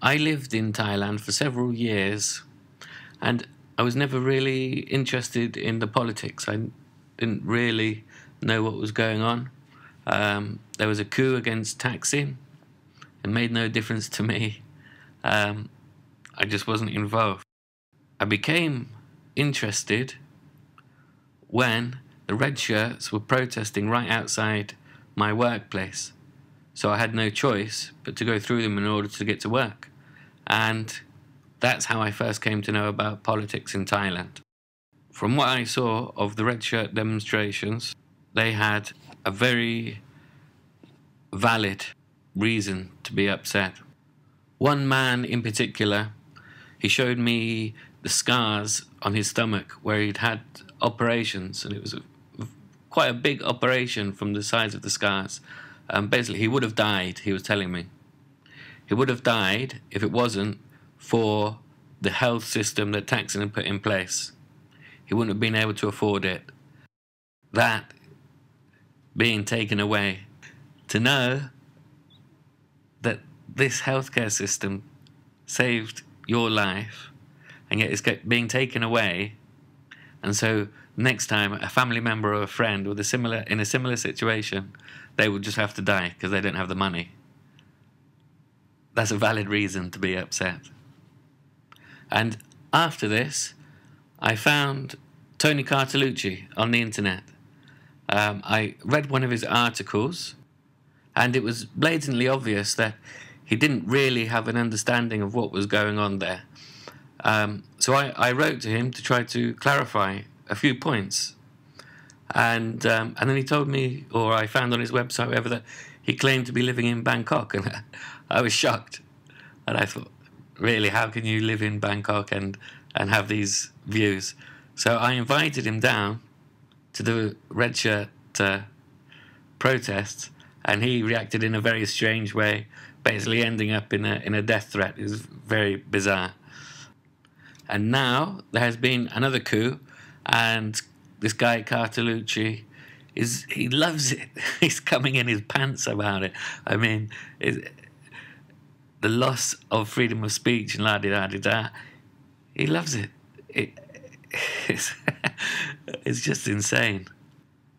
I lived in Thailand for several years, and I was never really interested in the politics. I didn't really know what was going on. There was a coup against Thaksin. It made no difference to me. I just wasn't involved. I became interested when the red shirts were protesting right outside my workplace. So I had no choice but to go through them in order to get to work. And that's how I first came to know about politics in Thailand. From what I saw of the red shirt demonstrations, they had a very valid reason to be upset. One man in particular, he showed me the scars on his stomach where he'd had operations, and it was quite a big operation from the size of the scars. Basically, he would have died, he was telling me. He would have died if it wasn't for the health system that Thaksin had put in place. He wouldn't have been able to afford it. That being taken away. To know that this healthcare system saved your life, and yet it's being taken away, and so next time a family member or a friend with in a similar situation, they would just have to die because they don't have the money. That's a valid reason to be upset. And after this, I found Tony Cartalucci on the internet. I read one of his articles, and it was blatantly obvious that he didn't really have an understanding of what was going on there. So I wrote to him to try to clarify a few points. And then he told me, or I found on his website, whatever, that he claimed to be living in Bangkok. And I was shocked. And I thought, really, how can you live in Bangkok and have these views? So I invited him down to the red shirt protests, and he reacted in a very strange way, basically ending up in a death threat. It was very bizarre. And now there has been another coup, and this guy Cartalucci he loves it. He's coming in his pants about it. I mean, the loss of freedom of speech and la-di-da-di-da, he loves it. It's just insane.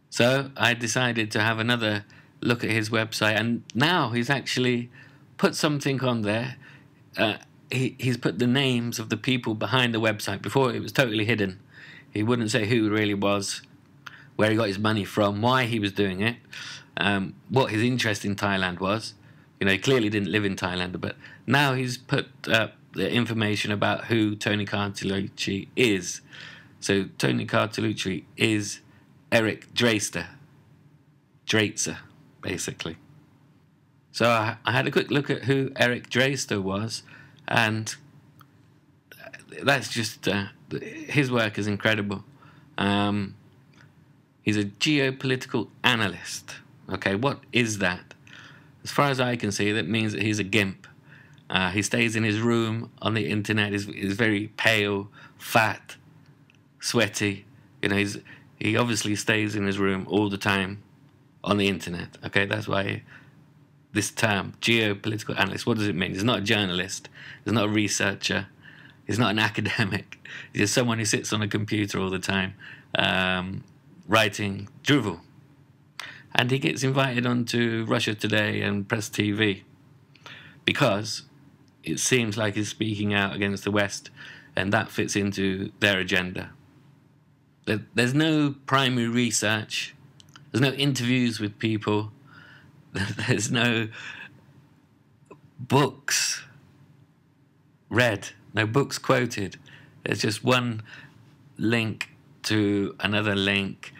So I decided to have another look at his website, and now he's actually put something on there. He's put the names of the people behind the website. Before, it was totally hidden. He wouldn't say who it really was, where he got his money from, why he was doing it, what his interest in Thailand was. You know, he clearly didn't live in Thailand, but now he's put the information about who Tony Cartalucci is. So Tony Cartalucci is Eric Dreister, basically. So I had a quick look at who Eric Dreister was, and that's just, his work is incredible. He's a geopolitical analyst. Okay, what is that? As far as I can see, that means that he's a gimp. He stays in his room on the internet. He's very pale, fat, sweaty. You know, he obviously stays in his room all the time on the internet. Okay, that's why this term, geopolitical analyst, what does it mean? He's not a journalist. He's not a researcher. He's not an academic. He's just someone who sits on a computer all the time, writing drivel. And he gets invited onto Russia Today and Press TV because it seems like he's speaking out against the West, and that fits into their agenda. There's no primary research. There's no interviews with people. There's no books read, no books quoted. There's just one link to another link.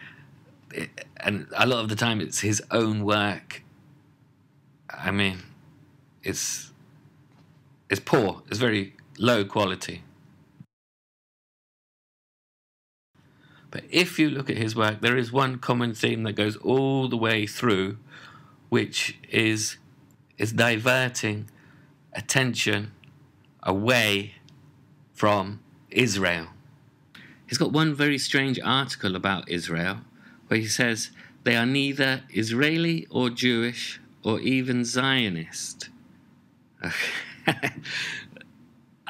And a lot of the time it's his own work. I mean, it's poor. It's very low quality. But if you look at his work, there is one common theme that goes all the way through, which is diverting attention away from Israel. He's got one very strange article about Israel where he says they are neither Israeli or Jewish or even Zionist.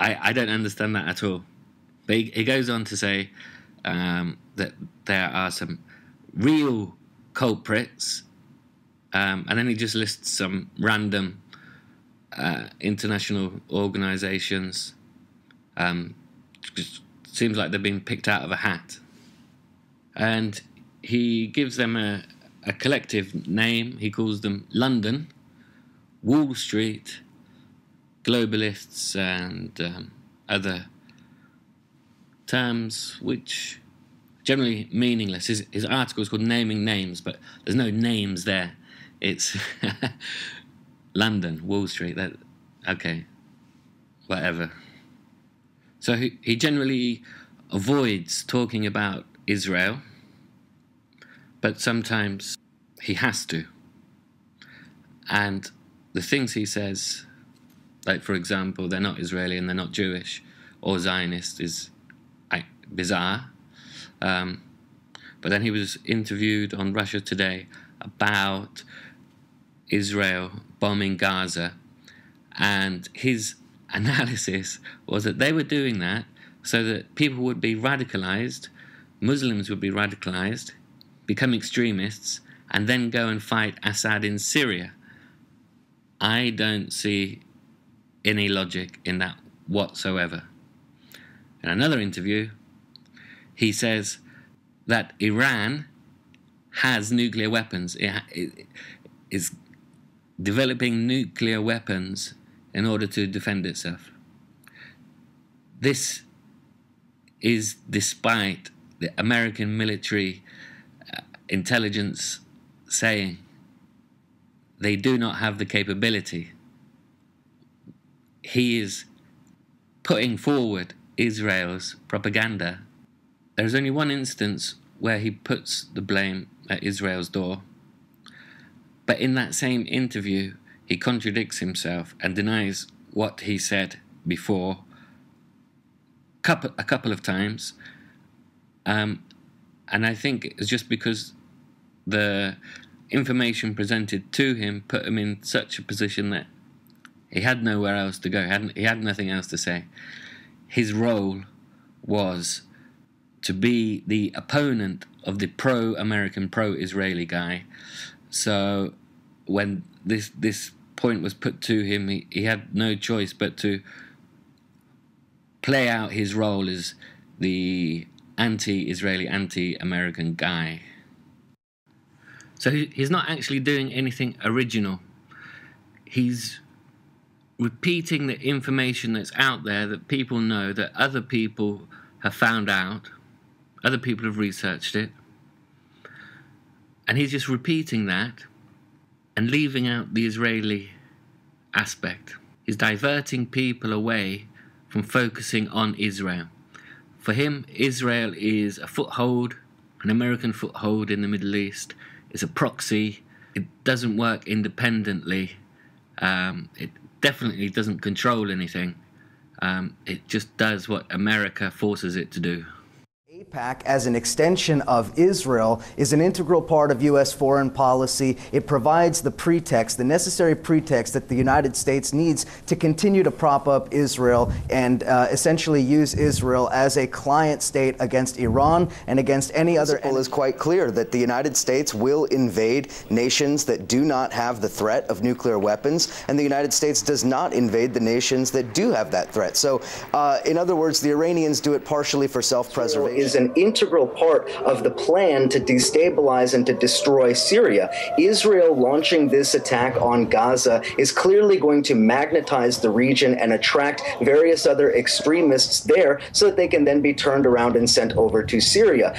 I don't understand that at all. But he goes on to say that there are some real culprits, and then he just lists some random international organizations. Just seems like they've been picked out of a hat. And he gives them a collective name. He calls them London, Wall Street, globalists, and other terms which generally meaningless. His article is called Naming Names, but there's no names there. It's London, Wall Street. That okay, whatever. So he generally avoids talking about Israel, but sometimes he has to. And the things he says, like for example, they're not Israeli and they're not Jewish or Zionist, is bizarre. But then he was interviewed on Russia Today about Israel bombing Gaza, and his analysis was that they were doing that so that people would be radicalized, Muslims would be radicalized, become extremists, and then go and fight Assad in Syria. I don't see any logic in that whatsoever. In another interview, he says that Iran has nuclear weapons. It is developing nuclear weapons in order to defend itself. This is despite the American military intelligence saying they do not have the capability. He is putting forward Israel's propaganda. There's only one instance where he puts the blame at Israel's door, but in that same interview he contradicts himself and denies what he said before a couple of times, and I think it's just because the information presented to him put him in such a position that he had nowhere else to go. He had nothing else to say. His role was to be the opponent of the pro-American, pro-Israeli guy. So when this point was put to him, he had no choice but to play out his role as the anti-Israeli, anti-American guy. So he's not actually doing anything original. He's repeating the information that's out there that people know, that other people have found out, other people have researched it, and he's just repeating that and leaving out the Israeli aspect. He's diverting people away from focusing on Israel. For him, Israel is a foothold, an American foothold in the Middle East. It's a proxy. It doesn't work independently. It definitely doesn't control anything. It just does what America forces it to do. AIPAC, as an extension of Israel, is an integral part of U.S. foreign policy. It provides the pretext, the necessary pretext that the United States needs to continue to prop up Israel and essentially use Israel as a client state against Iran and against any other. The principle is quite clear that the United States will invade nations that do not have the threat of nuclear weapons, and the United States does not invade the nations that do have that threat. So, in other words, the Iranians do it partially for self-preservation. Is an integral part of the plan to destabilize and to destroy Syria. Israel launching this attack on Gaza is clearly going to magnetize the region and attract various other extremists there so that they can then be turned around and sent over to Syria.